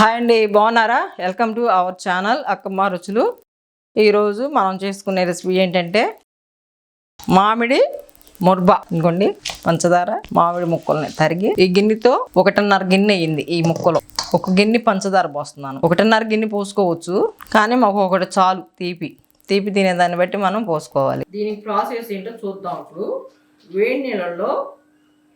Hi అండి, బాగున్నారా? Welcome to our channel Akkamma రుచులు. ఈరోజు మనం చేసుకునే రెసిపీ ఏంటంటే మామిడి ముర్బా. ఇంకోండి పంచదార, మామిడి ముక్కల్ని తరిగి ఈ గిన్నెతో 1.5 గిన్నె అయ్యింది. ఈ ముక్కలో 1 గిన్నె పంచదార పోస్తున్నాను. 1.5 గిన్నె పోసుకోవచ్చు, కానీ మాకు ఒకటి చాలు. తీపి తినేదాన్ని బట్టి మనం పోసుకోవాలి. దీనికి ప్రాసెస్ ఏంటో చూద్దాం. ఇప్పుడు వేడి నీళ్ళల్లో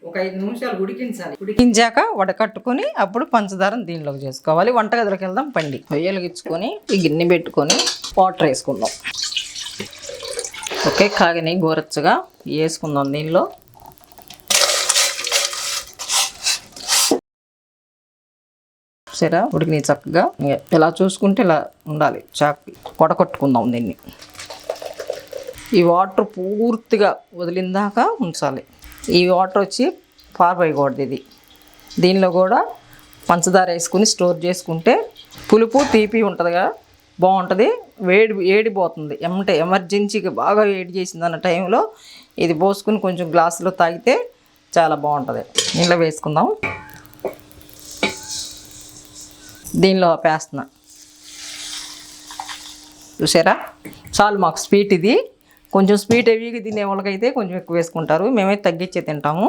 ఒక 5 నిమిషాలు ఉడికించాలి. ఉడికించాక వడకట్టుకొని అప్పుడు పంచదారను దీనిలోకి చేసుకోవాలి. వంటగదిలోకి వెళ్దాం పండి. వెయ్యలిగించుకొని ఈ గిన్నె పెట్టుకొని వాటర్ వేసుకుందాం. ఓకే, కాగిని గోరచ్చగా వేసుకుందాం దీనిలో. సరే, ఉడికిని చక్కగా ఇలా చూసుకుంటే ఇలా ఉండాలి. చాకు వడకట్టుకుందాం దీన్ని. ఈ వాటర్ పూర్తిగా వదిలిందాక ఉంచాలి. ఈ వాటర్ వచ్చి పారిపోయకూడదు. ఇది దీనిలో కూడా పంచదార వేసుకుని స్టోర్ చేసుకుంటే పులుపు తీపి ఉంటుందిగా, బాగుంటుంది. ఏడిపోతుంది ఎమర్జెన్సీకి బాగా వేడి చేసిందన్న టైంలో ఇది పోసుకుని కొంచెం గ్లాసులో తాగితే చాలా బాగుంటుంది. నీళ్ళ వేసుకుందాం. దీనిలో వేస్తున్నా. చూసారా, చాలు మాకు స్వీట్. ఇది కొంచెం స్వీట్ హెవీగా తినే వాళ్ళకైతే కొంచెం ఎక్కువ వేసుకుంటారు. మేమైతే తగ్గించే తింటాము.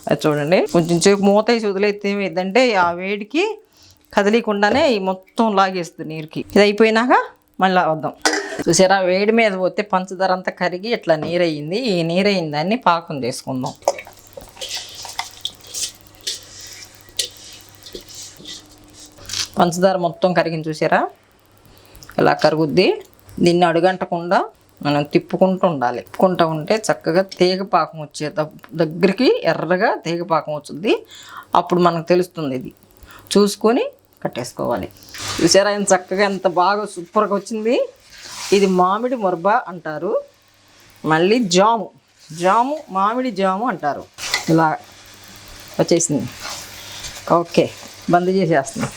అది చూడండి, కొంచెం సేపు మూత వేసి వదిలేస్తే ఏమైందంటే ఆ వేడికి కదిలీకుండానే ఈ మొత్తం లాగేస్తుంది నీరుకి. ఇది అయిపోయినాక మళ్ళీ వద్దాం. చూసారా, వేడి మీద పోతే పంచదార అంతా కరిగి ఇట్లా నీరయ్యింది. ఈ నీరయిన దాన్ని పాకం చేసుకుందాం. పంచదార మొత్తం కరిగింది. చూసారా, ఇలా కరుగుద్ది. దీన్ని అడుగంటకుండా మనం తిప్పుకుంటూ ఉండాలి. తిప్పుకుంటూ ఉంటే చక్కగా తీగపాకం వచ్చే దగ్గరికి ఎర్రగా తీగపాకం వచ్చింది. అప్పుడు మనకు తెలుస్తుంది. ఇది చూసుకొని కట్టేసుకోవాలి. చూసారా, ఆయన చక్కగా ఎంత బాగా సూపర్గా వచ్చింది. ఇది మామిడి ముర్బా అంటారు. మళ్ళీ జాము మామిడి జాము అంటారు. ఇలా వచ్చేసింది. ఓకే, బంద్ చేసేస్తున్నాం.